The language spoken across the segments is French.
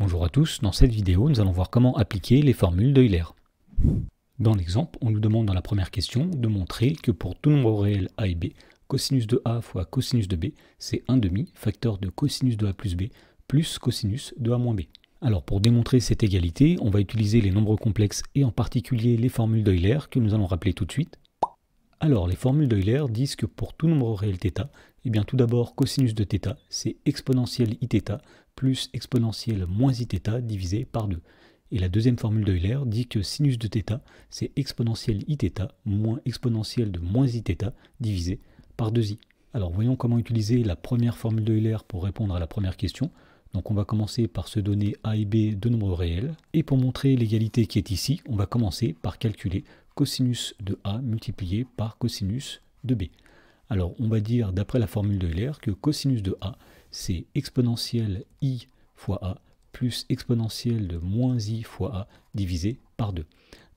Bonjour à tous, dans cette vidéo nous allons voir comment appliquer les formules d'Euler. Dans l'exemple, on nous demande dans la première question de montrer que pour tout nombre réel a et b, cosinus de a fois cosinus de b, c'est 1/2 facteur de cosinus de a plus b plus cosinus de a moins b. Alors pour démontrer cette égalité, on va utiliser les nombres complexes et en particulier les formules d'Euler que nous allons rappeler tout de suite. Alors les formules d'Euler disent que pour tout nombre réel θ, eh bien tout d'abord cosinus de θ, c'est exponentielle iθ plus exponentielle moins iθ divisé par 2. Et la deuxième formule d'Euler dit que sinus de θ, c'est exponentielle iθ moins exponentielle de moins iθ divisé par 2i. Alors voyons comment utiliser la première formule d'Euler pour répondre à la première question. Donc on va commencer par se donner a et b deux nombres réels. Et pour montrer l'égalité qui est ici, on va commencer par calculer cosinus de a multiplié par cosinus de b. Alors on va dire d'après la formule d'Euler que cosinus de a, c'est exponentielle i fois a plus exponentielle de moins i fois a divisé par 2.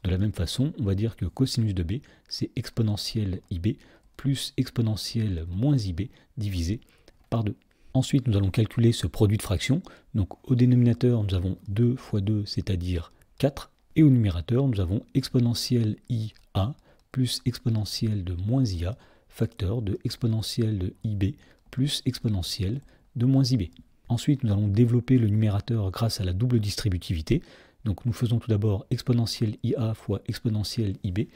De la même façon, on va dire que cosinus de b, c'est exponentielle ib plus exponentielle moins ib divisé par 2. Ensuite, nous allons calculer ce produit de fractions. Donc au dénominateur, nous avons 2 fois 2, c'est-à-dire 4. Et au numérateur, nous avons exponentielle ia plus exponentielle de moins ia, facteur de exponentielle de ib plus exponentielle de moins ib. Ensuite, nous allons développer le numérateur grâce à la double distributivité. Donc nous faisons tout d'abord exponentielle ia fois exponentielle ib.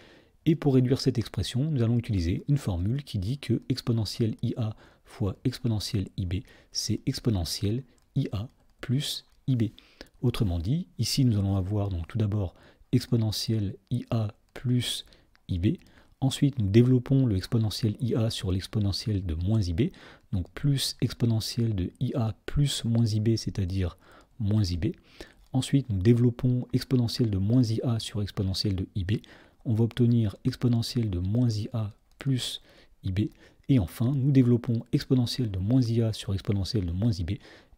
Et pour réduire cette expression, nous allons utiliser une formule qui dit que exponentielle ia fois exponentielle ib, c'est exponentielle ia plus ib. Autrement dit, ici nous allons avoir donc tout d'abord exponentielle ia plus ib. Ensuite, nous développons le exponentiel ia sur l'exponentielle de moins ib. Donc plus exponentielle de ia plus moins ib, c'est-à-dire moins ib. Ensuite, nous développons exponentielle de moins ia sur exponentielle de ib. On va obtenir exponentielle de moins ia plus ib. Et enfin, nous développons exponentielle de moins ia sur exponentielle de moins ib.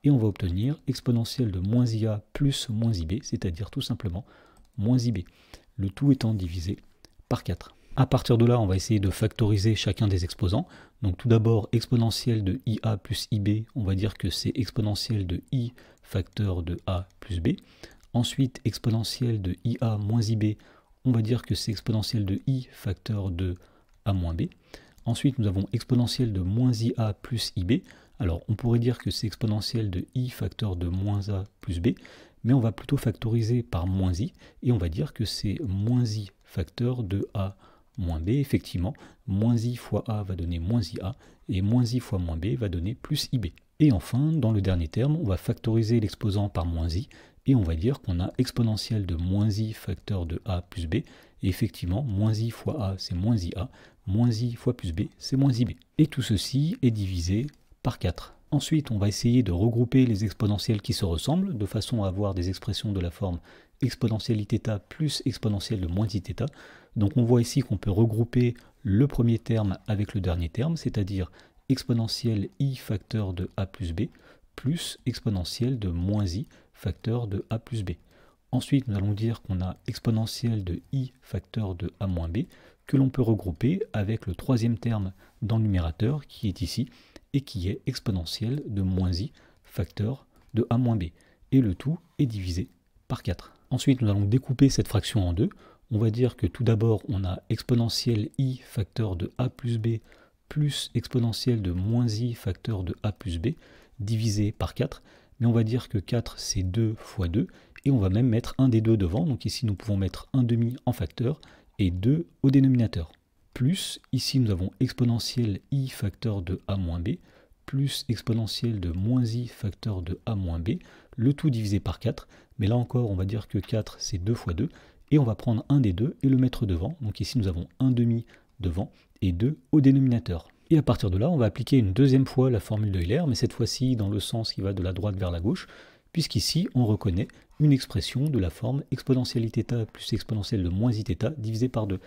Et on va obtenir exponentielle de moins ia plus moins ib, c'est-à-dire tout simplement moins ib. Le tout étant divisé par 4. À partir de là, on va essayer de factoriser chacun des exposants. Donc tout d'abord, exponentielle de ia plus ib, on va dire que c'est exponentielle de i facteur de a plus b. Ensuite, exponentielle de ia moins ib, on va dire que c'est exponentielle de i facteur de a moins b. Ensuite, nous avons exponentielle de moins ia plus ib. Alors, on pourrait dire que c'est exponentielle de i facteur de moins a plus b, mais on va plutôt factoriser par moins i, et on va dire que c'est moins i facteur de a moins b. Effectivement, moins i fois a va donner moins ia, et moins i fois moins b va donner plus ib. Et enfin, dans le dernier terme, on va factoriser l'exposant par moins i, et on va dire qu'on a exponentielle de moins i facteur de a plus b, et effectivement, moins i fois a, c'est moins ia, moins i fois plus b, c'est moins ib. Et tout ceci est divisé par 4. Ensuite, on va essayer de regrouper les exponentielles qui se ressemblent, de façon à avoir des expressions de la forme exponentielle iθ plus exponentielle de moins iθ. Donc on voit ici qu'on peut regrouper le premier terme avec le dernier terme, c'est-à-dire exponentielle i facteur de a plus b plus exponentielle de moins i facteur de a plus b. Ensuite, nous allons dire qu'on a exponentielle de i facteur de a moins b, que l'on peut regrouper avec le troisième terme dans le numérateur, qui est ici, et qui est exponentielle de moins i facteur de a moins b. Et le tout est divisé par 4. Ensuite, nous allons découper cette fraction en deux. On va dire que tout d'abord, on a exponentielle i facteur de a plus b plus exponentielle de moins i facteur de a plus b divisé par 4. Mais on va dire que 4, c'est 2 fois 2. Et on va même mettre un des deux devant. Donc ici, nous pouvons mettre 1/2 en facteur et 2 au dénominateur. Plus, ici, nous avons exponentielle i facteur de a moins b plus exponentielle de moins i facteur de a moins b, le tout divisé par 4. Mais là encore, on va dire que 4, c'est 2 fois 2. Et on va prendre un des deux et le mettre devant. Donc ici, nous avons 1/2 devant et 2 au dénominateur. Et à partir de là, on va appliquer une deuxième fois la formule d'Euler, mais cette fois-ci dans le sens qui va de la droite vers la gauche, puisqu'ici, on reconnaît une expression de la forme exponentielle iθ plus exponentielle de moins iθ divisé par 2.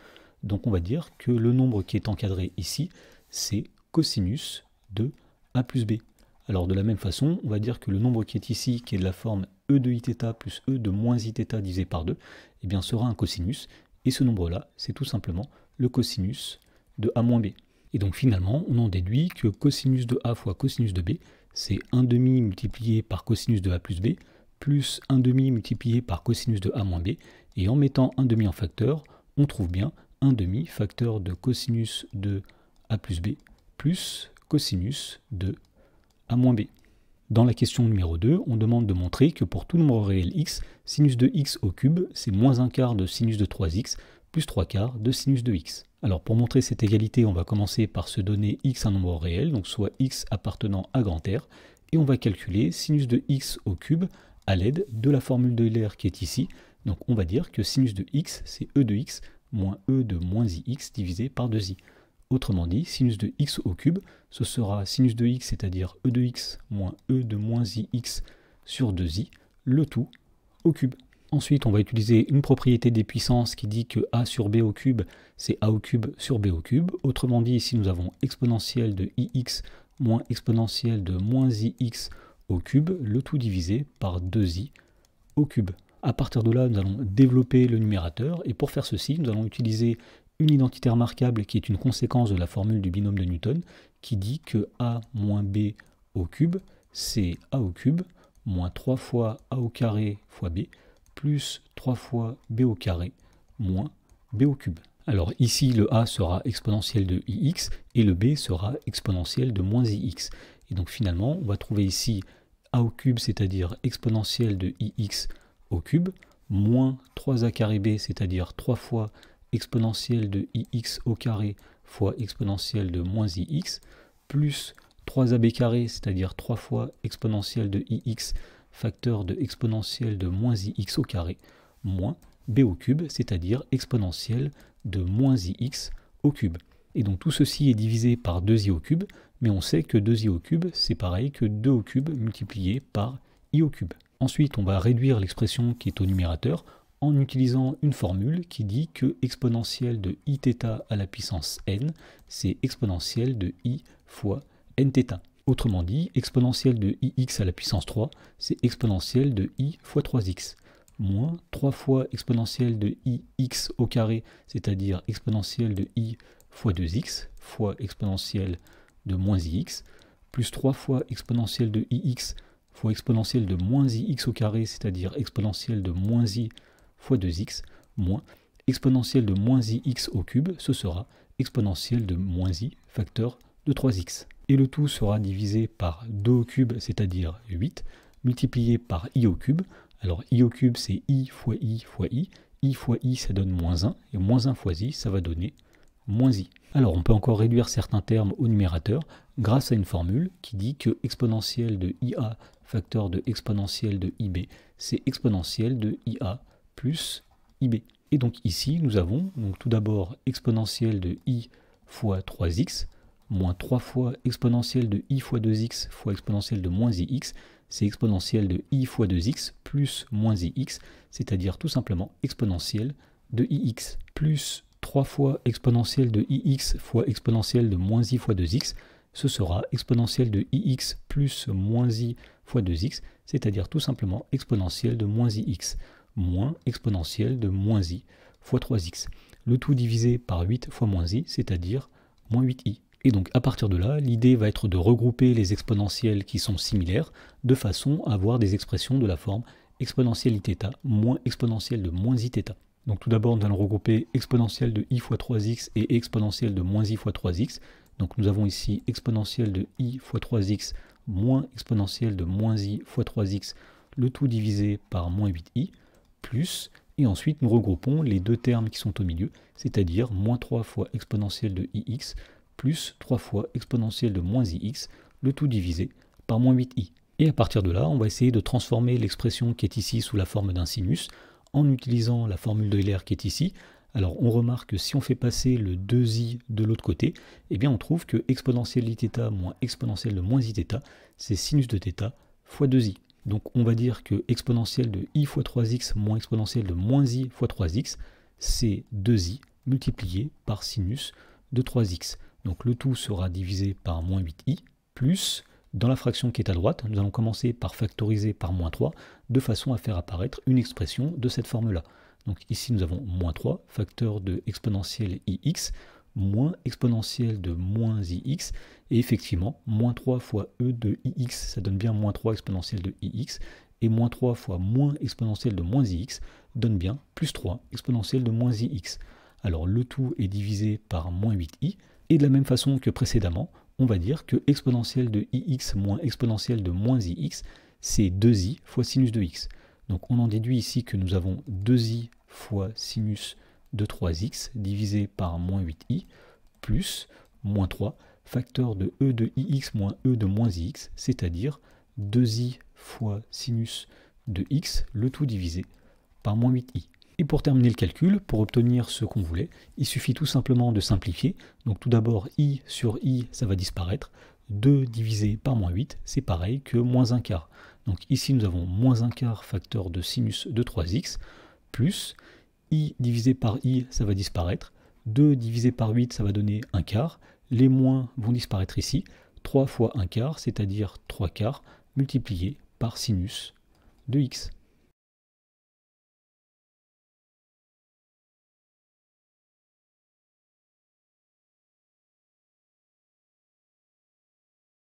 Donc on va dire que le nombre qui est encadré ici, c'est cosinus de a plus b. Alors de la même façon, on va dire que le nombre qui est ici, qui est de la forme e de iθ plus e de moins iθ divisé par 2, eh bien sera un cosinus, et ce nombre-là, c'est tout simplement le cosinus de a moins b. Et donc finalement, on en déduit que cosinus de a fois cosinus de b, c'est 1/2 multiplié par cosinus de a plus b, plus 1 demi multiplié par cosinus de a moins b, et en mettant 1 demi en facteur, on trouve bien 1 demi facteur de cosinus de a plus b plus cosinus de a moins b. Dans la question numéro 2, on demande de montrer que pour tout nombre réel x, sinus de x au cube, c'est moins un quart de sinus de 3x plus 3 quarts de sinus de x. Alors pour montrer cette égalité, on va commencer par se donner x un nombre réel, donc soit x appartenant à grand R, et on va calculer sinus de x au cube à l'aide de la formule d'Euler qui est ici. Donc on va dire que sinus de x, c'est e de x moins e de moins ix divisé par 2i. Autrement dit, sinus de x au cube, ce sera sinus de x, c'est-à-dire e de x moins e de moins ix sur 2i, le tout au cube. Ensuite, on va utiliser une propriété des puissances qui dit que a sur b au cube, c'est a au cube sur b au cube. Autrement dit, ici nous avons exponentielle de ix moins exponentielle de moins ix au cube, le tout divisé par 2i au cube. À partir de là, nous allons développer le numérateur, et pour faire ceci, nous allons utiliser une identité remarquable qui est une conséquence de la formule du binôme de Newton, qui dit que a moins b au cube, c'est a au cube moins 3 fois a au carré fois b, plus 3 fois b au carré moins b au cube. Alors ici, le a sera exponentiel de ix, et le b sera exponentiel de moins ix. Et donc finalement, on va trouver ici a au cube, c'est-à-dire exponentiel de ix au cube, moins 3a carré b, c'est-à-dire 3 fois exponentielle de ix au carré fois exponentielle de moins ix, plus 3ab carré, c'est-à-dire 3 fois exponentielle de ix facteur de exponentielle de moins ix au carré, moins b au cube, c'est-à-dire exponentielle de moins ix au cube. Et donc tout ceci est divisé par 2i au cube, mais on sait que 2i au cube, c'est pareil que 2 au cube multiplié par i au cube. Ensuite, on va réduire l'expression qui est au numérateur en utilisant une formule qui dit que exponentielle de iθ à la puissance n, c'est exponentielle de i fois nθ. Autrement dit, exponentielle de ix à la puissance 3, c'est exponentielle de i fois 3x, moins 3 fois exponentielle de ix au carré, c'est-à-dire exponentielle de i fois 2x, fois exponentielle de moins ix, plus 3 fois exponentielle de ix fois exponentielle de moins ix au carré, c'est-à-dire exponentielle de moins i fois 2x, moins exponentielle de moins ix au cube, ce sera exponentielle de moins i facteur de 3x. Et le tout sera divisé par 2 au cube, c'est-à-dire 8, multiplié par i au cube. Alors i au cube, c'est i fois i fois i fois i, ça donne moins 1, et moins 1 fois i, ça va donner moins i. Alors on peut encore réduire certains termes au numérateur grâce à une formule qui dit que exponentielle de ia facteur de exponentielle de ib, c'est exponentielle de ia plus ib. Et donc ici, nous avons donc tout d'abord exponentielle de i fois 3x, moins 3 fois exponentielle de i fois 2x fois exponentielle de moins ix, c'est exponentielle de i fois 2x plus moins ix, c'est-à-dire tout simplement exponentielle de ix, plus 3 fois exponentielle de ix fois exponentielle de moins i fois 2x, ce sera exponentielle de ix plus moins i fois 2x, c'est-à-dire tout simplement exponentielle de moins ix, moins exponentielle de moins i fois 3x. Le tout divisé par 8 fois moins i, c'est-à-dire moins 8i. Et donc à partir de là, l'idée va être de regrouper les exponentielles qui sont similaires, de façon à avoir des expressions de la forme exponentielle iθ moins exponentielle de moins iθ. Donc tout d'abord, nous allons regrouper exponentielle de i fois 3x et exponentielle de moins i fois 3x. Donc nous avons ici exponentielle de i fois 3x moins exponentielle de moins i fois 3x, le tout divisé par moins 8i, plus, et ensuite nous regroupons les deux termes qui sont au milieu, c'est-à-dire moins 3 fois exponentielle de ix, plus 3 fois exponentielle de moins ix, le tout divisé par moins 8i. Et à partir de là, on va essayer de transformer l'expression qui est ici sous la forme d'un sinus, en utilisant la formule d'Euler qui est ici. Alors on remarque que si on fait passer le 2i de l'autre côté, eh bien on trouve que exponentielle iθ moins exponentielle de moins iθ, c'est sinus de θ fois 2i. Donc on va dire que exponentielle de i fois 3x moins exponentielle de moins i fois 3x, c'est 2i multiplié par sinus de 3x. Donc le tout sera divisé par moins 8i, plus, dans la fraction qui est à droite, nous allons commencer par factoriser par moins 3, de façon à faire apparaître une expression de cette forme-là. Donc ici nous avons moins 3, facteur de exponentielle ix, moins exponentielle de moins ix, et effectivement, moins 3 fois e de ix, ça donne bien moins 3 exponentielle de ix, et moins 3 fois moins exponentielle de moins ix donne bien plus 3 exponentielle de moins ix. Alors le tout est divisé par moins 8i, et de la même façon que précédemment, on va dire que exponentielle de ix moins exponentielle de moins ix, c'est 2i fois sinus de x. Donc on en déduit ici que nous avons 2i fois sinus de 3x divisé par moins 8i, plus moins 3, facteur de e de ix moins e de moins ix, c'est-à-dire 2i fois sinus de x, le tout divisé par moins 8i. Et pour terminer le calcul, pour obtenir ce qu'on voulait, il suffit tout simplement de simplifier. Donc tout d'abord, i sur i, ça va disparaître. 2 divisé par moins 8, c'est pareil que moins 1 quart. Donc ici, nous avons moins 1 quart facteur de sinus de 3x, plus i divisé par i, ça va disparaître. 2 divisé par 8, ça va donner 1 quart. Les moins vont disparaître ici. 3 fois 1 quart, c'est-à-dire 3 quarts, multiplié par sinus de x.